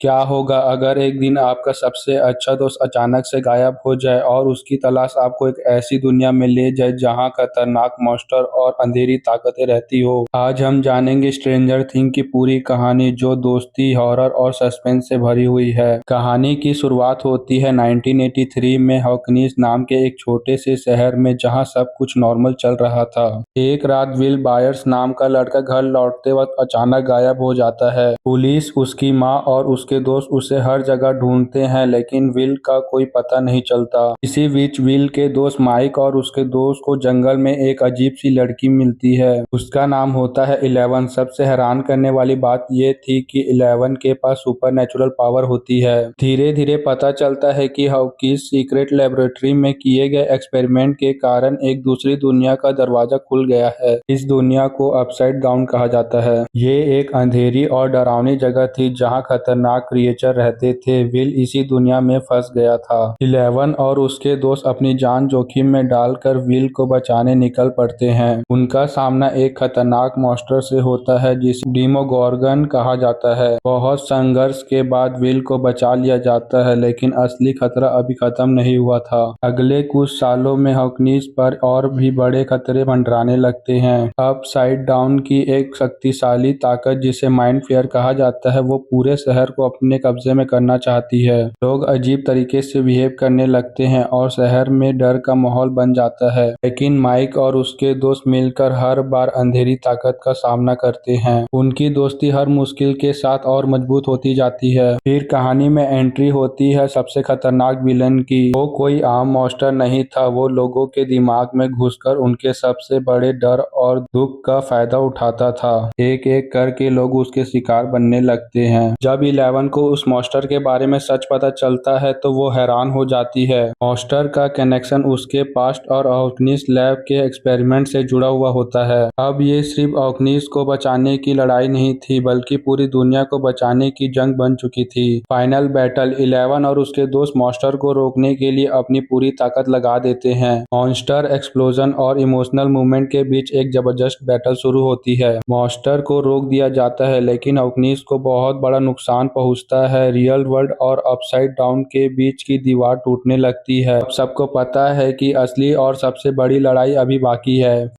क्या होगा अगर एक दिन आपका सबसे अच्छा दोस्त अचानक से गायब हो जाए और उसकी तलाश आपको एक ऐसी दुनिया में ले जाए जहां खतरनाक मॉन्स्टर और अंधेरी ताकतें रहती हो। आज हम जानेंगे स्ट्रेंजर थिंग की पूरी कहानी, जो दोस्ती, हॉरर और सस्पेंस से भरी हुई है। कहानी की शुरुआत होती है 1983 में हॉकनीज नाम के एक छोटे से शहर में, जहां सब कुछ नॉर्मल चल रहा था। एक रात विल बायर्स नाम का लड़का घर लौटते वक्त अचानक गायब हो जाता है। पुलिस, उसकी माँ और उसके दोस्त उसे हर जगह ढूंढते हैं, लेकिन विल का कोई पता नहीं चलता। इसी बीच विल के दोस्त माइक और उसके दोस्त को जंगल में एक अजीब सी लड़की मिलती है। उसका नाम होता है 11। सबसे हैरान करने वाली बात ये थी कि 11 के पास सुपर नेचुरल पावर होती है। धीरे धीरे पता चलता है कि हॉकिंस सीक्रेट लेबोरेटरी में किए गए एक्सपेरिमेंट के कारण एक दूसरी दुनिया का दरवाजा खुल गया है। इस दुनिया को अपसाइड डाउन कहा जाता है। ये एक अंधेरी और डरावनी जगह थी जहां खतरनाक क्रिएचर रहते थे। विल इसी दुनिया में फंस गया था। 11 और उसके दोस्त अपनी जान जोखिम में डालकर विल को बचाने निकल पड़ते हैं। उनका सामना एक खतरनाक मॉन्स्टर से होता है जिसे डेमोगोर्गन कहा जाता है। बहुत संघर्ष के बाद विल को बचा लिया जाता है, लेकिन असली खतरा अभी खत्म नहीं हुआ था। अगले कुछ सालों में हॉकनीज पर और भी बड़े खतरे मंडराने लगते हैं। अपसाइड डाउन की एक शक्तिशाली ताकत, जिसे माइंड फ्लेयर कहा जाता है, वो पूरे शहर को अपने कब्जे में करना चाहती है। लोग अजीब तरीके से बिहेव करने लगते हैं और शहर में डर का माहौल बन जाता है, लेकिन माइक और उसके दोस्त मिलकर हर बार अंधेरी ताकत का सामना करते हैं। उनकी दोस्ती हर मुश्किल के साथ और मजबूत होती जाती है। फिर कहानी में एंट्री होती है सबसे खतरनाक विलन की। वो कोई आम मॉन्स्टर नहीं था, वो लोगों के दिमाग में घुसकर उनके सबसे बड़े डर और दुख का फायदा उठाता था। एक एक करके लोग उसके शिकार बनने लगते हैं। जब 11 को उस मॉन्स्टर के बारे में सच पता चलता है तो वो हैरान हो जाती है। मॉन्स्टर का कनेक्शन उसके पास्ट और ऑकनीज लैब के एक्सपेरिमेंट से जुड़ा हुआ होता है। अब ये सिर्फ ऑकनीज को बचाने की लड़ाई नहीं थी, बल्कि पूरी दुनिया को बचाने की जंग बन चुकी थी। फाइनल बैटल, 11 और उसके दोस्त मॉन्स्टर को रोकने के लिए अपनी पूरी ताकत लगा देते हैं। मॉन्स्टर एक्सप्लोजन और इमोशनल मूवमेंट के बीच एक जबरदस्त बैटल शुरू होती है। मॉन्स्टर को रोक दिया जाता है, लेकिन ऑकनीज को बहुत बड़ा नुकसान पहुंचता है। रियल वर्ल्ड और अपसाइड डाउन के बीच की दीवार टूटने लगती है। अब सबको पता है कि असली और सबसे बड़ी लड़ाई अभी बाकी है।